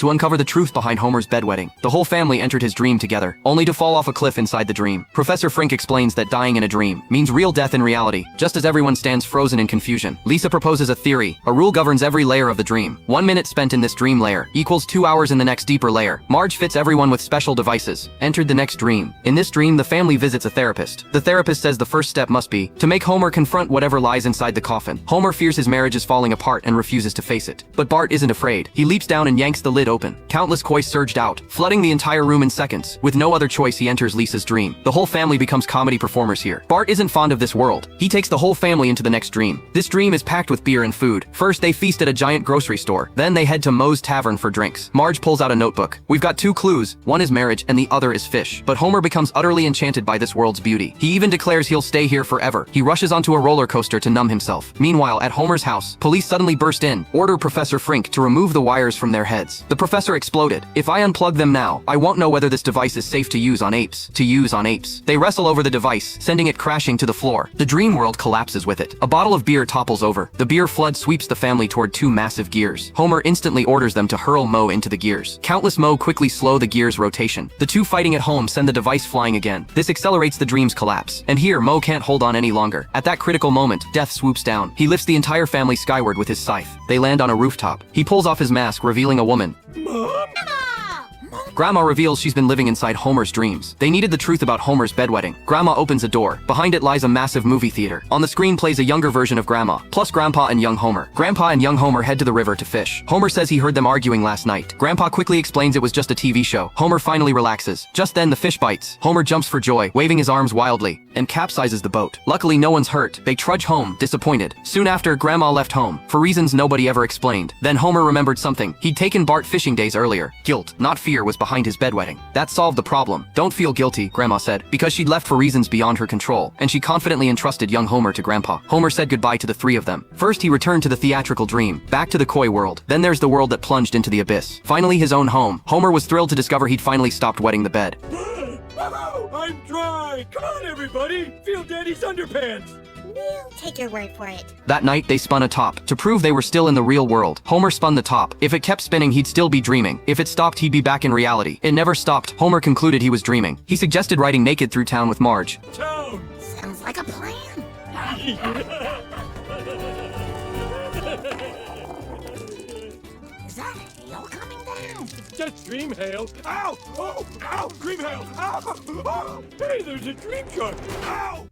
to uncover the truth behind Homer's bedwetting. The whole family entered his dream together, only to fall off a cliff inside the dream. Professor Frink explains that dying in a dream means real death in reality, just as everyone stands frozen in confusion. Lisa proposes a theory. A rule governs every layer of the dream. 1 minute spent in this dream layer equals 2 hours in the next deeper layer. Marge fits everyone with special devices. Entered the next dream. In this dream, the family visits a therapist. The therapist says the first step must be to make Homer confront whatever lies inside the coffin. Homer fears his marriage is falling apart and refuses to face it. But Bart isn't afraid. He leaps down and yanks the lid open. Countless koi surged out, flooding the entire room in seconds. With no other choice, he enters Lisa's dream. The whole family becomes comedy performers here. Bart isn't fond of this world. He takes the whole family into the next dream. This dream is packed with beer and food. First, they feast at a giant grocery store. Then they head to Moe's Tavern for drinks. Marge pulls out a notebook. We've got 2 clues. One is marriage and the other is fish. But Homer becomes utterly enchanted by this world's beauty. He even declares he'll stay here forever. He rushes onto a roller coaster to numb himself. Meanwhile, at Homer's house, police suddenly burst in, order Professor Frink to remove the wires from their heads. The professor exploded. If I unplug them now, I won't know whether this device is safe to use on apes. They wrestle over the device, sending it crashing to the floor. The dream world collapses with it. A bottle of beer topples over. The beer flood sweeps the family toward 2 massive gears. Homer instantly orders them to hurl Moe into the gears. Countless Moe quickly slow the gears' rotation. The 2 fighting at home send the device flying again. This accelerates the dream's collapse. And here, Moe can't hold on any longer. At that critical moment, death swoops down. He lifts the entire family skyward with his scythe. They land on a rooftop. He pulls off his mask, revealing a woman. Mom? Grandma reveals she's been living inside Homer's dreams. They needed the truth about Homer's bedwetting. Grandma opens a door. Behind it lies a massive movie theater. On the screen plays a younger version of Grandma, plus Grandpa and young Homer. Grandpa and young Homer head to the river to fish. Homer says he heard them arguing last night. Grandpa quickly explains it was just a TV show. Homer finally relaxes. Just then the fish bites. Homer jumps for joy, waving his arms wildly, and capsizes the boat. Luckily no one's hurt. They trudge home, disappointed. Soon after, Grandma left home, for reasons nobody ever explained. Then Homer remembered something. He'd taken Bart fishing days earlier. Guilt, not fear, was behind his bedwetting. That solved the problem. Don't feel guilty, Grandma said, because she'd left for reasons beyond her control, and she confidently entrusted young Homer to Grandpa. Homer said goodbye to the 3 of them. First he returned to the theatrical dream, back to the koi world. Then there's the world that plunged into the abyss. Finally his own home. Homer was thrilled to discover he'd finally stopped wetting the bed. I'm dry! Come on, everybody! Feel Daddy's underpants! We'll take your word for it. That night, they spun a top. To prove they were still in the real world, Homer spun the top. If it kept spinning, he'd still be dreaming. If it stopped, he'd be back in reality. It never stopped. Homer concluded he was dreaming. He suggested riding naked through town with Marge. Town! Sounds like a plan. Is that hail coming down? Just dream hail! Ow! Oh! Ow! Dream hail! Ow! Oh! Hey, there's a dream shark! Ow!